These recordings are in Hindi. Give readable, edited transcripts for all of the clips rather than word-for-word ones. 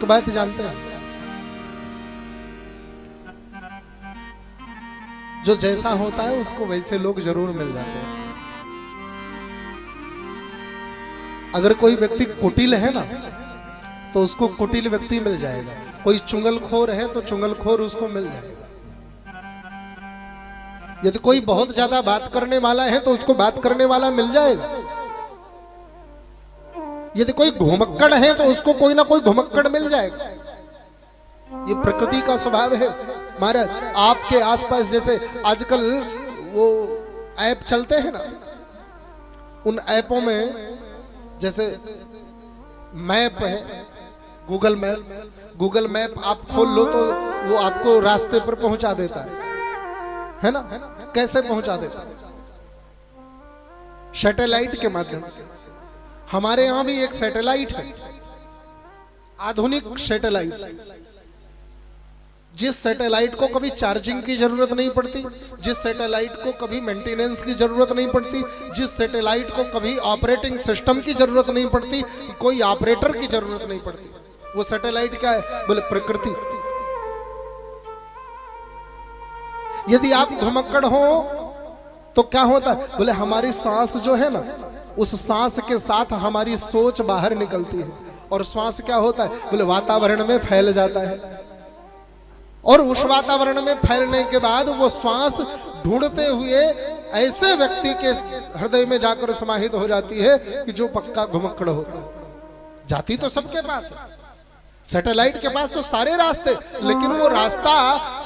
एक बात जानते हैं, जो जैसा होता है उसको वैसे लोग जरूर मिल जाते हैं। अगर कोई व्यक्ति कुटिल है ना तो उसको कुटिल व्यक्ति मिल जाएगा, कोई चुंगलखोर है तो चुंगलखोर उसको मिल जाएगा। यदि कोई बहुत ज्यादा बात करने वाला है तो उसको बात करने वाला मिल जाएगा। यदि कोई घुमक्कड़ है तो उसको कोई ना कोई घुमक्कड़ मिल जाएगा। ये प्रकृति का स्वभाव है। महाराज आपके आसपास जैसे आजकल वो ऐप चलते हैं ना, उन ऐपों में जैसे मैप है, गूगल मैप आप खोल लो तो वो आपको रास्ते पर पहुंचा देता है ना? कैसे पहुंचा देता है? सैटेलाइट के माध्यम से। हमारे यहां भी एक सैटेलाइट है, आधुनिक सैटेलाइट, जिस सैटेलाइट को कभी चार्जिंग की जरूरत नहीं पड़ती, जिस सैटेलाइट को कभी मेंटेनेंस की जरूरत नहीं पड़ती, जिस सैटेलाइट को कभी ऑपरेटिंग सिस्टम की जरूरत नहीं पड़ती, कोई ऑपरेटर की जरूरत नहीं पड़ती। वो सैटेलाइट क्या है? बोले प्रकृति। यदि आप घुमक्कड़ हो तो क्या होता है? बोले हमारी सांस जो है ना, उस सांस के साथ हमारी सोच बाहर निकलती है, और श्वास क्या होता है? बोले वातावरण में फैल जाता है, और उस वातावरण में फैलने के बाद वो श्वास ढूंढते हुए ऐसे व्यक्ति के हृदय में जाकर समाहित हो जाती है कि जो पक्का घुमक्कड़ होता है। जाती तो सबके पास है, सैटेलाइट के पास तो सारे रास्ते, लेकिन वो रास्ता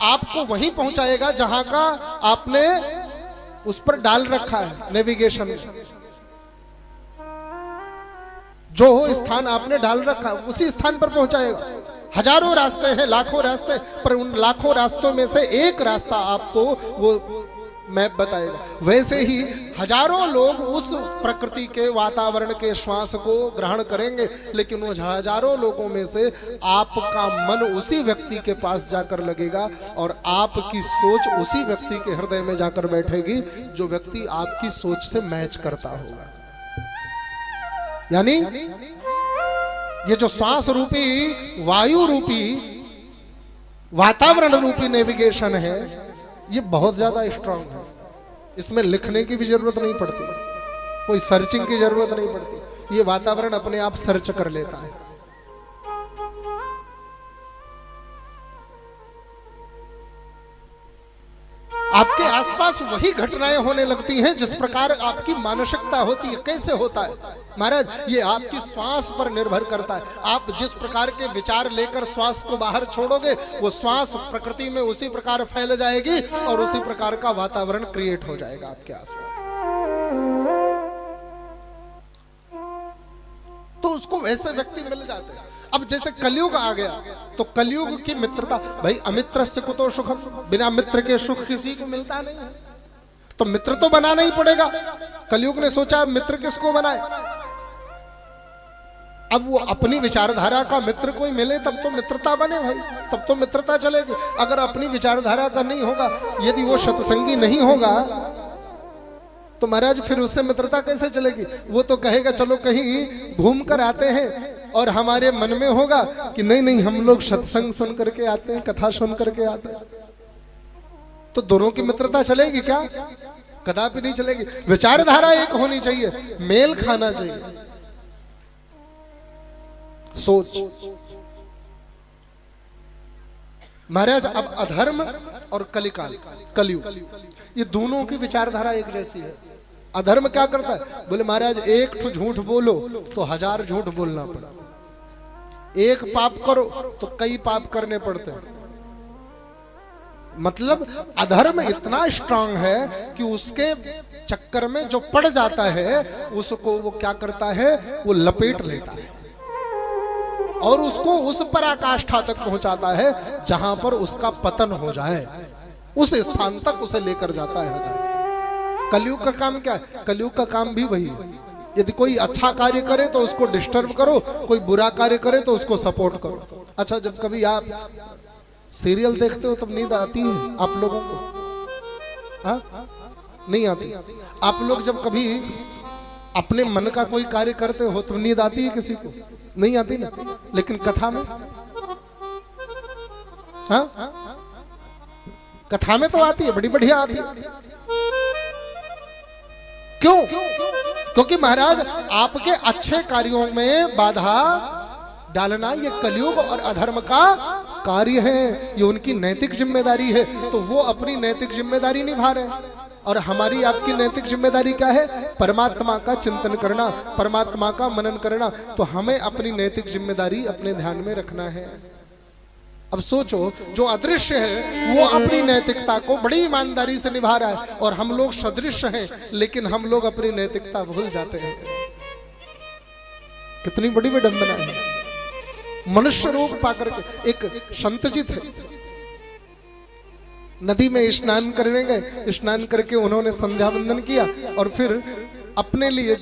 आपको वहीं पहुंचाएगा जहां का आपने उस पर डाल रखा है नेविगेशन। जो स्थान आपने डाल रखा है उसी स्थान पर पहुंचाएगा। हजारों रास्ते हैं, लाखों रास्ते, पर उन लाखों रास्तों में से एक रास्ता आपको वो मैप बताएगा। वैसे ही हजारों लोग उस प्रकृति के वातावरण के श्वास को ग्रहण करेंगे, लेकिन वो हजारों लोगों में से आपका मन उसी व्यक्ति के पास जाकर लगेगा और आपकी सोच उसी व्यक्ति के हृदय में जाकर बैठेगी जो व्यक्ति आपकी सोच से मैच करता होगा। यानी ये जो श्वास रूपी, वायु रूपी, वातावरण रूपी नेविगेशन है, ये बहुत ज्यादा स्ट्रांग है। इसमें लिखने की भी जरूरत नहीं पड़ती, कोई सर्चिंग की जरूरत नहीं पड़ती। ये वातावरण अपने आप सर्च कर लेता है। आपके आसपास वही घटनाएं होने लगती हैं जिस प्रकार आपकी मानसिकता होती है। कैसे होता है महाराज? ये आपकी श्वास पर निर्भर करता है। आप जिस प्रकार के विचार लेकर श्वास को बाहर छोड़ोगे, वो श्वास प्रकृति में उसी प्रकार फैल जाएगी और उसी प्रकार का वातावरण क्रिएट हो जाएगा आपके आसपास। तो उसको वैसे व्यक्ति मिल जाते हैं। अब जैसे कलयुग आ गया तो कलयुग की मित्रता, भाई अमित्र से कुतो सुखम, बिना मित्र के सुख किसी को मिलता नहीं है, तो मित्र तो बनाना ही पड़ेगा। कलयुग ने सोचा मित्र किसको बनाए? अब वो अपनी विचारधारा का मित्र कोई मिले तब तो मित्रता बने भाई, तब तो मित्रता चलेगी। अगर अपनी विचारधारा का नहीं होगा, यदि वो सत्संगी नहीं होगा तो महाराज फिर उससे मित्रता कैसे चलेगी? वो तो कहेगा चलो कहीं घूम कर आते हैं, और हमारे मन में होगा कि नहीं नहीं हम लोग सत्संग सुन करके आते हैं, कथा सुन करके आते हैं। तो दोनों की मित्रता चलेगी क्या? कदापि नहीं चलेगी। विचारधारा एक होनी चाहिए, मेल खाना चाहिए। सोच महाराज, अब अधर्म और कलिकाल, कलयुग, ये दोनों की विचारधारा एक जैसी है। अधर्म क्या करता है? बोले महाराज एक ठो झूठ बोलो तो 1000 झूठ बोलना पड़ा, एक पाप करो तो कई पाप करने पड़ते हैं। मतलब अधर्म इतना स्ट्रांग है कि उसके चक्कर में जो पड़ जाता है उसको वो क्या करता है? वो लपेट लेता है और उसको उस पराकाष्ठा तक पहुंचाता है जहां पर उसका पतन हो जाए, उस स्थान तक उसे लेकर जाता है। कलयुग का काम क्या है? कलयुग का काम भी वही है। यदि कोई अच्छा कार्य करे तो उसको डिस्टर्ब करो, कोई बुरा कार्य करे तो उसको सपोर्ट करो। अच्छा, जब कभी आप सीरियल देखते हो तब नींद आती है आप लोगों को? हाँ, नहीं आती। आप लोग जब कभी अपने मन का कोई कार्य करते हो तो नींद आती है किसी को? नहीं आती ना। लेकिन कथा में हाँ? कथा में तो आती है, बड़ी बढ़िया आती है। क्यों? क्योंकि महाराज आपके अच्छे कार्यों में बाधा डालना ये कलयुग और अधर्म का कार्य है, ये उनकी नैतिक जिम्मेदारी है। तो वो अपनी नैतिक जिम्मेदारी निभा रहे हैं, और हमारी आपकी नैतिक जिम्मेदारी क्या है? परमात्मा का चिंतन करना, परमात्मा का मनन करना। तो हमें अपनी नैतिक जिम्मेदारी अपने ध्यान में रखना है। अब सोचो, जो अदृश्य है वो अपनी नैतिकता को बड़ी ईमानदारी से निभा रहा है, और हम लोग सदृश्य हैं, लेकिन हम लोग अपनी नैतिकता भूल जाते हैं। कितनी बड़ी विडंबना है। मनुष्य रूप पाकर के एक संत जी थे, नदी में स्नान करने गए, स्नान करके उन्होंने संध्या वंदन किया और फिर अपने लिए